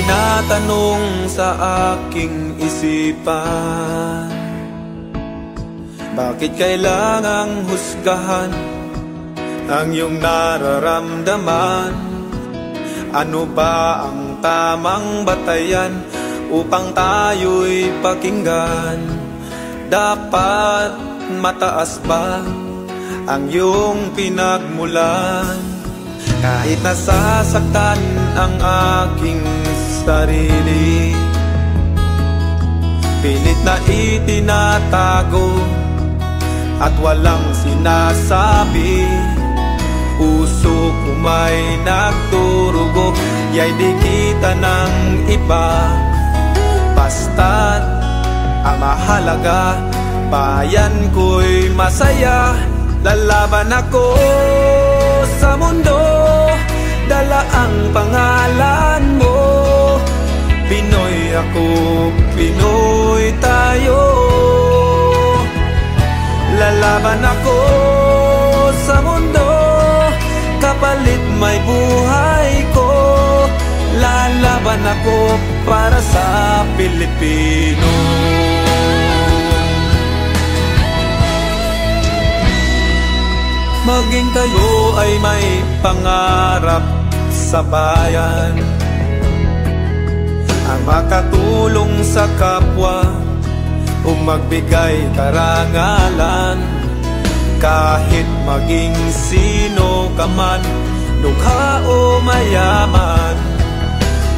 tinatanong sa aking isipan, bakit kailangang husgahan ang iyong nararamdaman? Ano ba ang tamang batayan upang tayo'y pakinggan? Dapat mataas ba ang iyong pinagmulan? Kahit nasasaktan ang aking sarili, pilit na itinatago at walang sinasabi. Puso ko may nagturugo, ya'y di kita ng iba. Basta't ang mahalaga, bayan ko'y masaya. Lalaban ako sa mundo, dala ang pangalan mo. Pinoy ako, Pinoy tayo. Lalaban ako sa mundo, kapalit may buhay ko. Lalaban ako para sa Pilipino. Maging kayo ay may pangarap sa bayan, ang makatulong sa kapwa o magbigay karangalan. Kahit maging sino ka man, dukha o mayaman,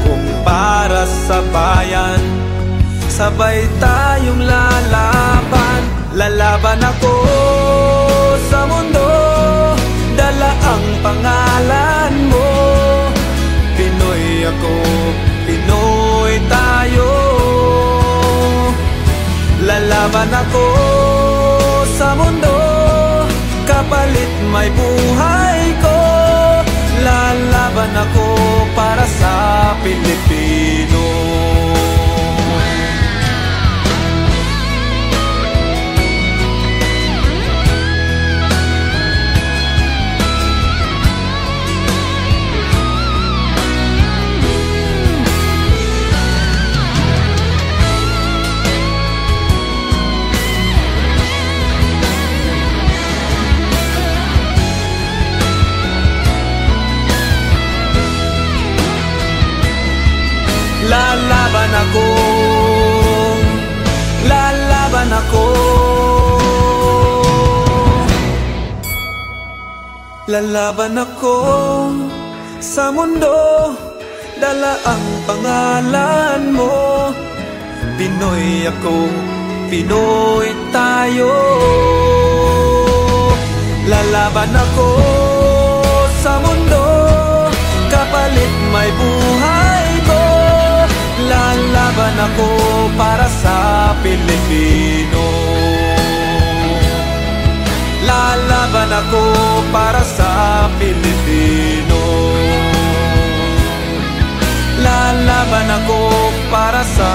kung para sa bayan, sabay tayong lalaban. Lalaban ako sa mundo, dala ang pangalan mo. Pinoy ako, Pinoy tayo. Lalaban ako sa mundo, kapalit may buhay ko. Lalaban ako para sa Pilipino. Lalaban ako, lalaban ako. Lalaban ako sa mundo, dala ang pangalan mo. Pinoy ako, Pinoy tayo. Lalaban ako sa mundo, kapalit may buhay ko. Lalaban ako para sa Pilipino. Lalaban ako para sa Pilipino. Lalaban ako para sa